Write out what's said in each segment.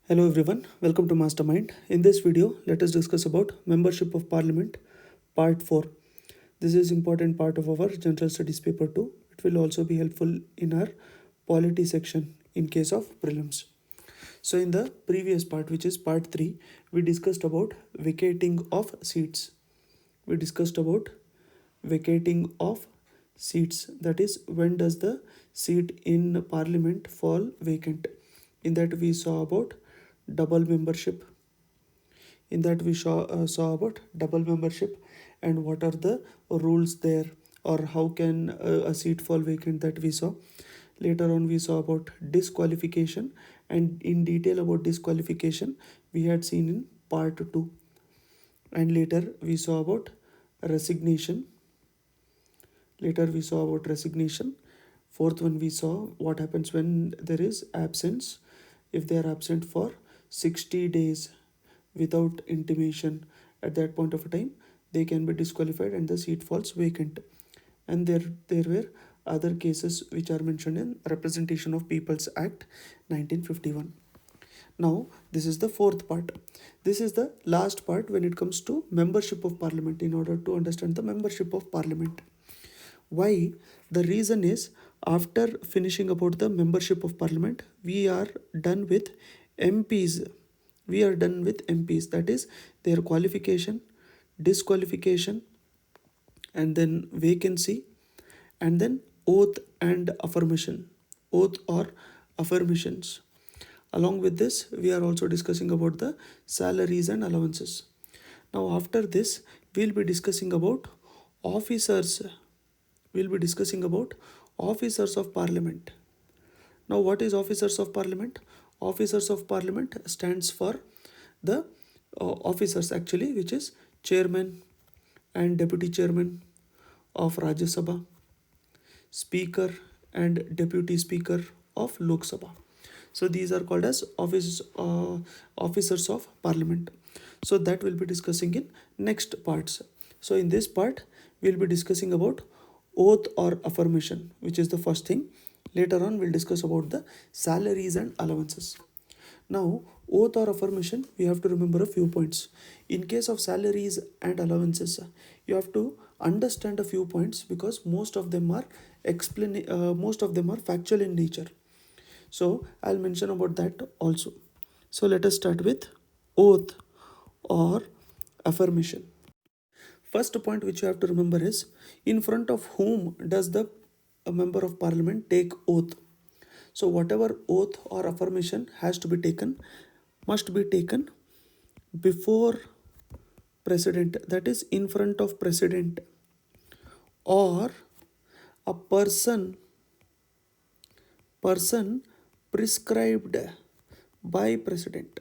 Hello everyone, welcome to Mastermind. In this video, let us discuss about membership of parliament part 4. This is important part of our general studies paper 2. It will also be helpful in our polity section in case of prelims. So in the previous part, which is part 3, we discussed about vacating of seats. We discussed about vacating of seats, that is when does the seat in parliament fall vacant. In that we saw about double membership. In that we saw about double membership and what are the rules there, or how can a seat fall vacant, that we saw. Later on we saw about disqualification, and in detail about disqualification we had seen in part 2. And later we saw about resignation. Fourth one, we saw what happens when there is absence. If they are absent for 60 days without intimation, at that point of time they can be disqualified and the seat falls vacant. And there were other cases which are mentioned in Representation of People's Act 1951. Now this is the fourth part. This is the last part when it comes to membership of parliament, in order to understand the membership of parliament. Why? The reason is, after finishing about the membership of parliament, we are done with MPs. That is their qualification, disqualification, and then vacancy, and then oath and affirmation. Oath or affirmations. Along with this, we are also discussing about the salaries and allowances. Now after this, we'll be discussing about officers. Officers of parliament. Now what is officers of parliament? Officers of parliament stands for the officers actually, which is chairman and deputy chairman of Rajya Sabha, speaker and deputy speaker of Lok Sabha. So these are called as officers of parliament. So that we'll be discussing in next parts. So in this part, we'll be discussing about oath or affirmation, which is the first thing. Later on, we'll discuss about the salaries and allowances. Now, oath or affirmation, we have to remember a few points. In case of salaries and allowances, you have to understand a few points, because most of them are factual in nature. So I'll mention about that also. So let us start with oath or affirmation. First point which you have to remember is, in front of whom does the member of parliament take oath? So whatever oath or affirmation must be taken before president, that is in front of president, or a person prescribed by president.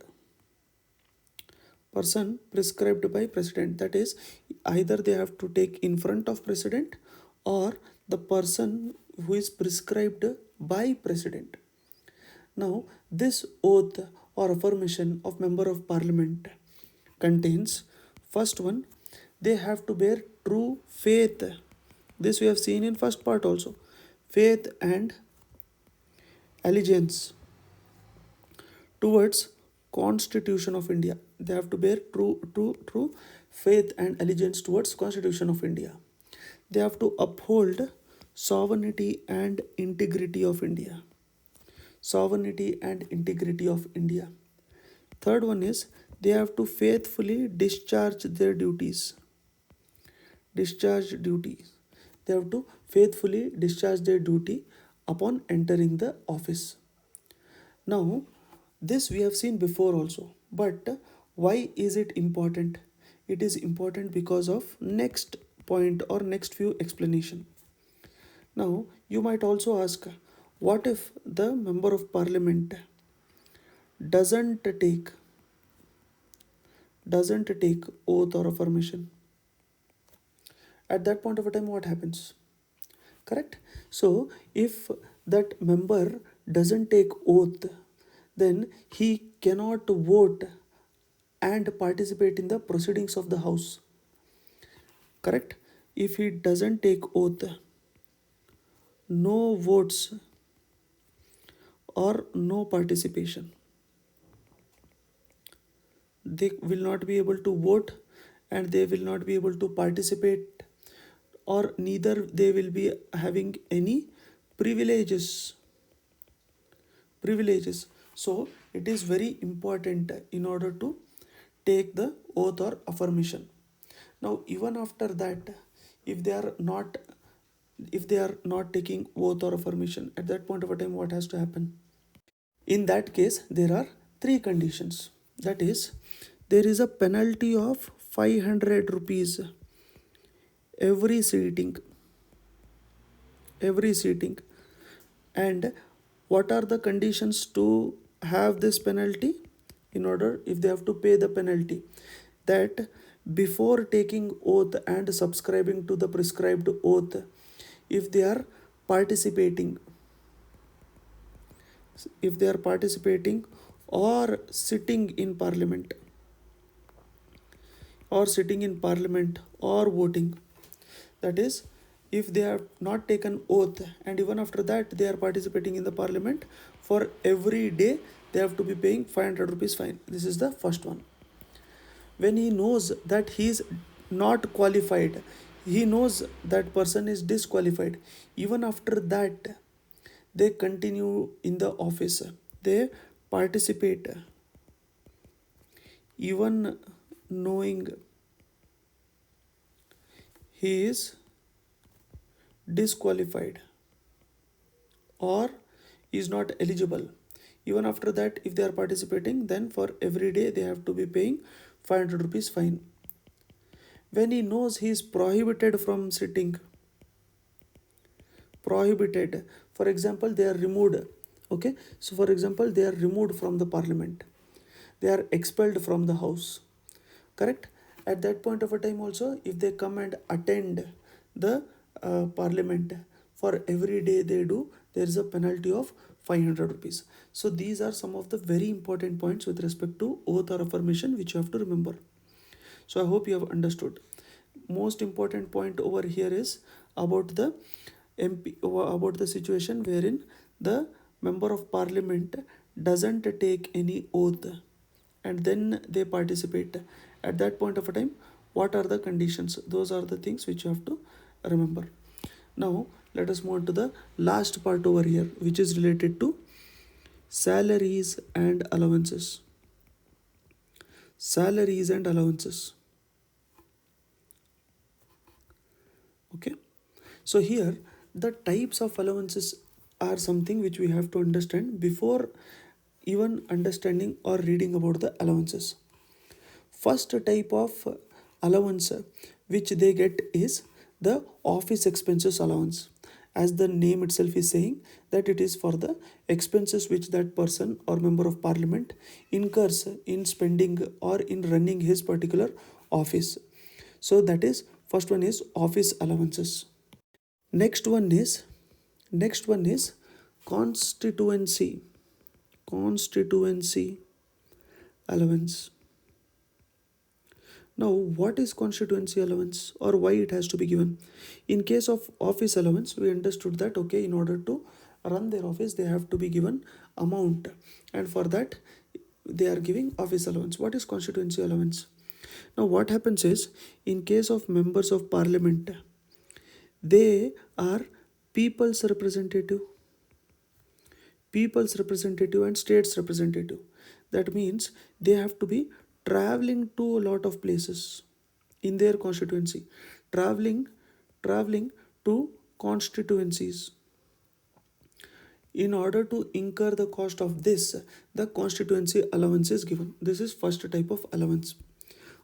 That is, either they have to take in front of president, or the person who is prescribed by president. Now this oath or affirmation of member of parliament contains, first one, they have to bear true faith. This we have seen in first part also. Faith and allegiance towards Constitution of India. They have to bear true faith and allegiance towards Constitution of India. They have to uphold sovereignty and integrity of India. Third one is, they have to faithfully discharge their duties. They have to faithfully discharge their duty upon entering the office. Now, this we have seen before also, but why is it important? It is important because of next point or next few explanation. Now, you might also ask, what if the member of parliament doesn't take oath or affirmation? At that point of time, what happens? Correct? So if that member doesn't take oath, then he cannot vote and participate in the proceedings of the house. Correct? If he doesn't take oath, no votes or no participation. they will not be able to vote, and they will not be able to participate, or neither they will be having any privileges. So it is very important in order to take the oath or affirmation. Now even after that, if they are not taking oath or affirmation, at that point of a time, what has to happen? In that case, there are three conditions. That is, there is a penalty of 500 rupees every sitting. Every sitting. And what are the conditions to have this penalty? In order, if they have to pay the penalty, that before taking oath and subscribing to the prescribed oath, if they are participating, or sitting in parliament, or voting, that is, if they have not taken oath and even after that they are participating in the parliament, for every day they have to be paying 500 rupees fine. This is the first one. When he knows that he is not qualified, he knows that person is disqualified, even after that they continue in the office, they participate, even knowing he is disqualified or is not eligible, even after that if they are participating, then for every day they have to be paying 500 rupees fine. When he knows he is prohibited from sitting, prohibited, for example they are removed, okay, so for example they are removed from the parliament, they are expelled from the house, correct? At that point of a time also, if they come and attend the parliament, for every day they do, there is a penalty of 500 rupees. So these are some of the very important points with respect to oath or affirmation which you have to remember. So I hope you have understood. Most important point over here is about the MP, about the situation wherein the member of parliament doesn't take any oath and then they participate. At that point of a time, what are the conditions? Those are the things which you have to remember. Now let us move on to the last part over here, which is related to salaries and allowances. Salaries and allowances. Okay, so here the types of allowances are something which we have to understand before even understanding or reading about the allowances. First type of allowance which they get is the office expenses allowance. As the name itself is saying, that it is for the expenses which that person or member of parliament incurs in spending or in running his particular office. So that is, first one is office allowances. Next one is constituency allowance. Now, what is constituency allowance or why it has to be given? In case of office allowance, we understood that okay, in order to run their office, they have to be given amount, and for that they are giving office allowance. What is constituency allowance? Now, what happens is, in case of members of parliament, they are people's representative, and states representative. That means they have to be traveling to a lot of places in their constituency, traveling to constituencies. In order to incur the cost of this, the constituency allowance is given. This is first type of allowance.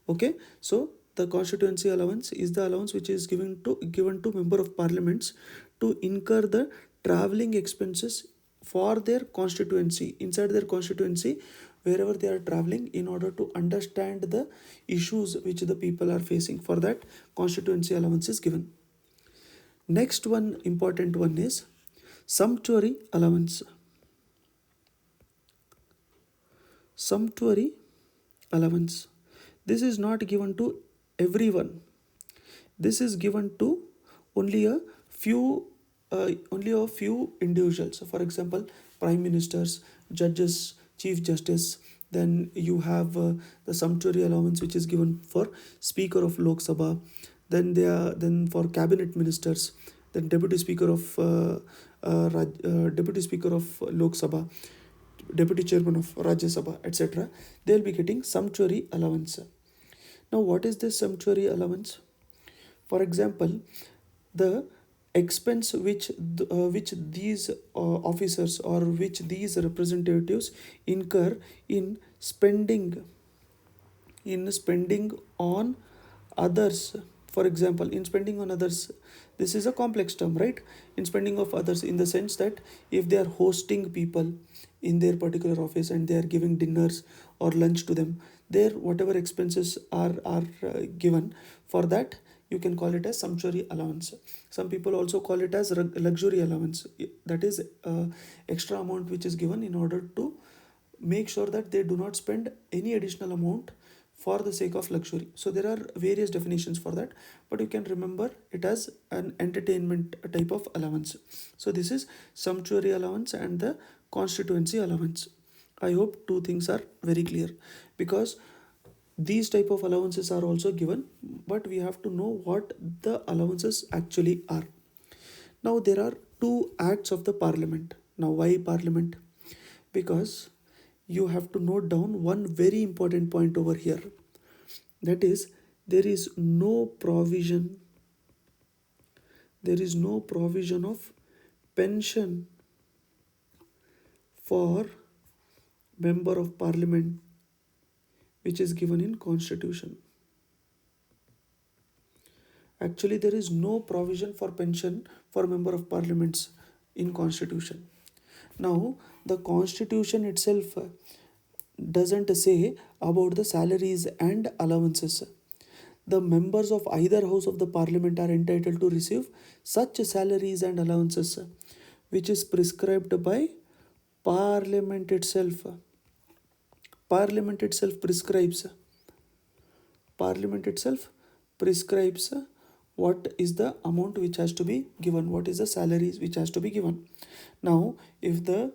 Okay, so the constituency allowance is the allowance which is given to member of parliaments to incur the traveling expenses for their constituency, inside their constituency, wherever they are traveling, in order to understand the issues which the people are facing. For that, constituency allowance is given. Next one important one is sumptuary allowance. Sumptuary allowance. This is not given to everyone. This is given to only a few individuals. So for example, prime ministers, judges, Chief Justice. Then you have the sumptuary allowance which is given for Speaker of Lok Sabha. Then for cabinet ministers, then Deputy Speaker of Deputy Speaker of Lok Sabha, Deputy Chairman of Rajya Sabha, etc. They'll be getting sumptuary allowance. Now, what is this sumptuary allowance? For example, the expense which these officers or which these representatives incur in spending on others. For example, in spending on others, this is a complex term, right? In spending of others, in the sense that if they are hosting people in their particular office and they are giving dinners or lunch to them, their whatever expenses are given for that, you can call it as sumptuary allowance. Some people also call it as luxury allowance. That is extra amount which is given in order to make sure that they do not spend any additional amount for the sake of luxury. So there are various definitions for that, but you can remember it as an entertainment type of allowance. So this is sumptuary allowance and the constituency allowance. I hope two things are very clear, because these type of allowances are also given, but we have to know what the allowances actually are. Now there are two acts of the parliament. Now why parliament? Because you have to note down one very important point over here. That is, there is no provision of pension for member of parliament which is given in constitution. Actually, there is no provision for pension for member of parliaments in constitution. Now, the constitution itself doesn't say about the salaries and allowances. The members of either house of the parliament are entitled to receive such salaries and allowances which is prescribed by parliament itself. Parliament itself prescribes what is the amount which has to be given, what is the salaries which has to be given. Now, if the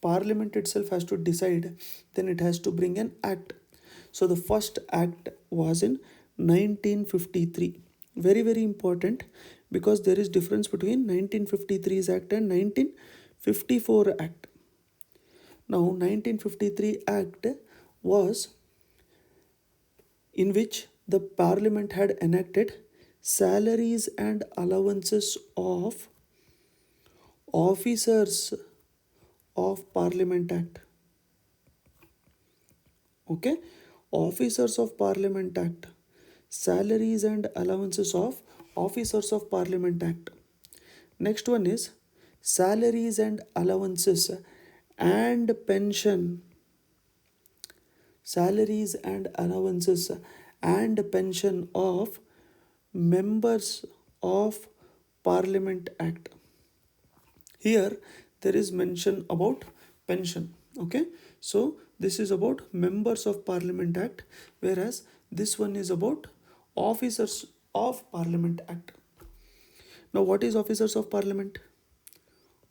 parliament itself has to decide, then it has to bring an act. So the first act was in 1953. Very, very important, because there is difference between 1953's act and 1954 act. Now, 1953 act was in which the parliament had enacted salaries and allowances of officers of Parliament Act. Okay, Officers of Parliament Act, salaries and allowances of Officers of Parliament Act. Next one is salaries and allowances and pension. Salaries and allowances and pension of members of Parliament Act. Here there is mention about pension. Okay, so this is about members of Parliament Act, whereas this one is about Officers of Parliament Act. Now, what is Officers of Parliament?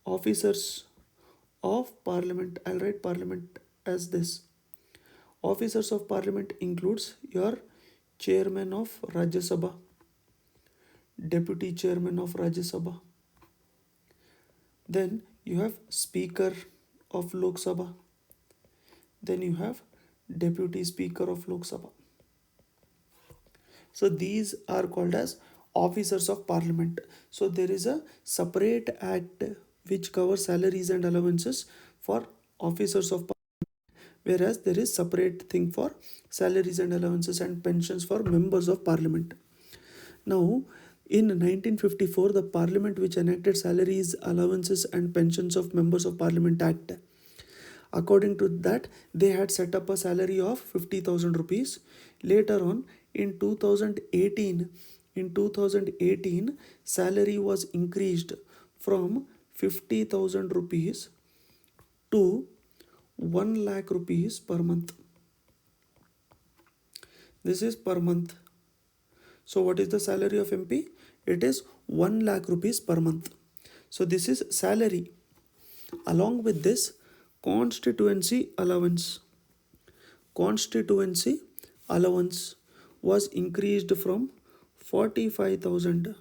Officers of Parliament, I'll write Parliament as this. Officers of Parliament includes your Chairman of Rajya Sabha, Deputy Chairman of Rajya Sabha. Then you have Speaker of Lok Sabha. Then you have Deputy Speaker of Lok Sabha. So these are called as Officers of Parliament. So there is a separate act which covers salaries and allowances for Officers of Parliament, whereas there is separate thing for salaries and allowances and pensions for members of Parliament. Now, in 1954, the Parliament which enacted Salaries, Allowances and Pensions of Members of Parliament Act. According to that, they had set up a salary of 50,000 rupees. Later on, in 2018, salary was increased from 50,000 rupees to 1 lakh rupees per month. This is per month. So what is the salary of MP? It is 1 lakh rupees per month. So this is salary. Along with this, Constituency allowance. Constituency allowance was increased from 45,000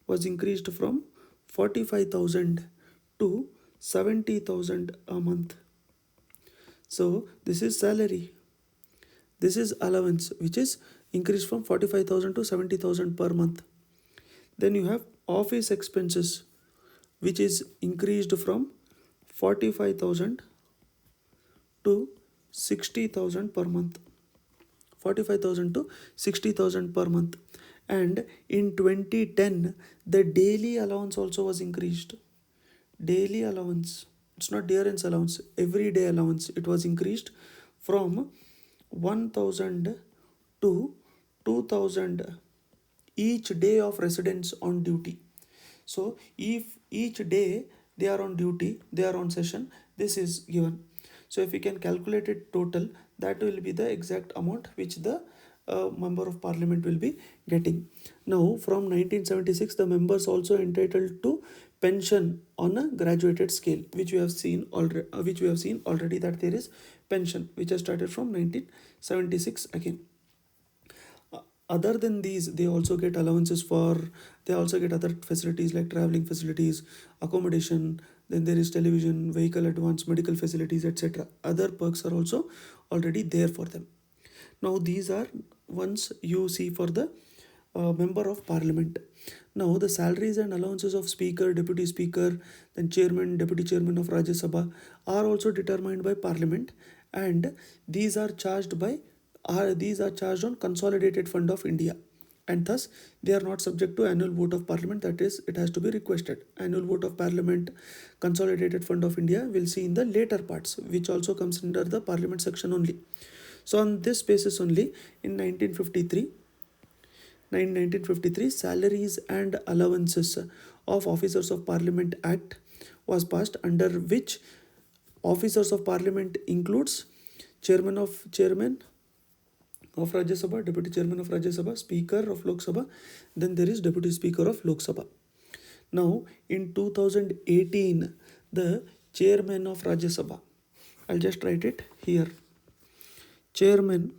was increased from 45,000 to 70,000 a month. So this is salary. This is allowance, which is increased from 45,000 to 70,000 per month. Then you have office expenses, which is increased from 45,000 to 60,000 per month. 45,000 to 60,000 per month. And in 2010, the daily allowance also was increased. Daily allowance, it's not dearance allowance, everyday allowance, it was increased from 1,000 to 2,000 each day of residence on duty. So if each day they are on duty, they are on session, this is given. So if we can calculate it total, that will be the exact amount which the member of parliament will be getting. Now from 1976, the members also entitled to pension on a graduated scale, which we have seen already that there is pension which has started from 1976 again. Other than these, they also get allowances they also get other facilities like traveling facilities, accommodation, then there is television, vehicle advance, medical facilities, etc. Other perks are also already there for them. Now these are ones you see for the member of parliament. Now the salaries and allowances of speaker, deputy speaker, then chairman, deputy chairman of Rajya Sabha are also determined by parliament, and these are charged on consolidated fund of India, and thus they are not subject to annual vote of parliament. That is, it has to be requested. Annual vote of parliament, consolidated fund of India, we'll see in the later parts, which also comes under the parliament section only. So on this basis only, in 1953, Salaries and Allowances of Officers of Parliament Act was passed, under which officers of parliament includes chairman of Rajya Sabha, deputy chairman of Rajya Sabha, speaker of Lok Sabha, then there is deputy speaker of Lok Sabha. Now in 2018, the chairman of Rajya Sabha, I'll just write it here. Chairman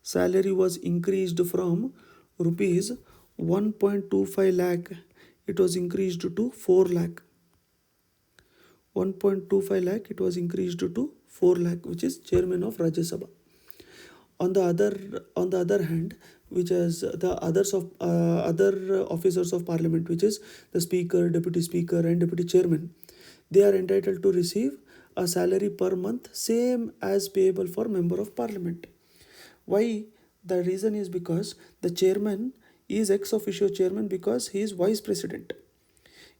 salary was increased from rupees 1.25 lakh, it was increased to 4 lakh. 1.25 lakh, it was increased to 4 lakh, which is chairman of Rajya Sabha. On the other hand, which is the other officers of parliament, which is the speaker, deputy speaker, and deputy chairman, they are entitled to receive a salary per month same as payable for member of parliament. Why? The reason is because the chairman is ex officio chairman because he is vice president.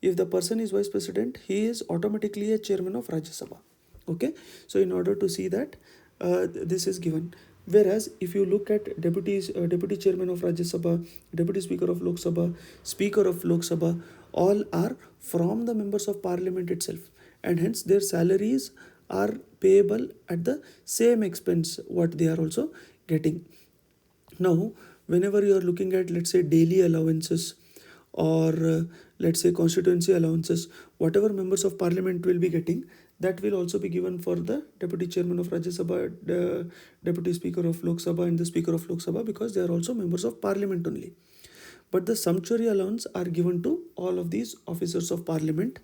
If the person is vice president, he is automatically a chairman of Rajya Sabha. Okay, so in order to see that, this is given. Whereas if you look at deputy chairman of Rajya Sabha, deputy speaker of Lok Sabha, speaker of Lok Sabha, all are from the members of parliament itself, and hence their salaries are payable at the same expense what they are also getting. Now whenever you are looking at, let's say, daily allowances, or let's say constituency allowances, whatever members of parliament will be getting, that will also be given for the deputy chairman of Rajya Sabha, the deputy speaker of Lok Sabha, and the speaker of Lok Sabha, because they are also members of parliament only. But the sumptuary allowance are given to all of these officers of parliament,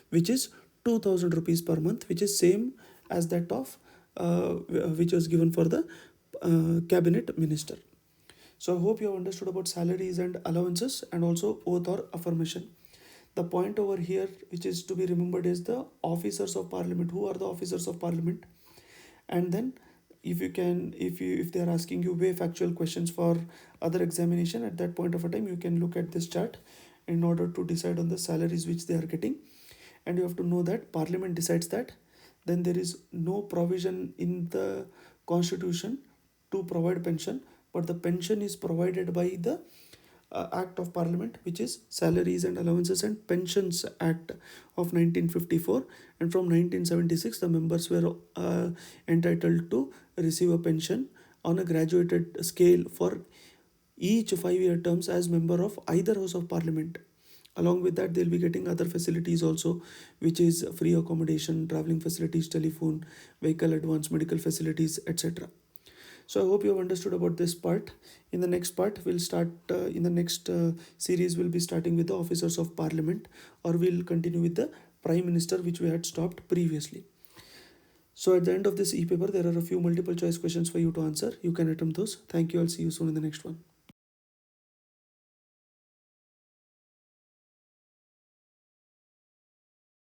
which is 2,000 rupees per month, which is same as that of which was given for the cabinet minister. So I hope you have understood about salaries and allowances, and also oath or affirmation. The point over here which is to be remembered is the officers of parliament. Who are the officers of parliament? And then if they are asking you way factual questions for other examination, at that point of a time you can look at this chart in order to decide on the salaries which they are getting. And you have to know that parliament decides that, then there is no provision in the constitution to provide pension, but the pension is provided by the Act of Parliament, which is Salaries and Allowances and Pensions Act of 1954. And from 1976, the members were entitled to receive a pension on a graduated scale for each 5-year terms as member of either House of Parliament. Along with that, they'll be getting other facilities also, which is free accommodation, traveling facilities, telephone, vehicle advance, medical facilities, etc. So I hope you have understood about this part. In the next part, we'll start in the next series, we'll be starting with the officers of parliament, or we'll continue with the prime minister, which we had stopped previously. So at the end of this e-paper, there are a few multiple choice questions for you to answer. You can attempt those. Thank you. I'll see you soon in the next one.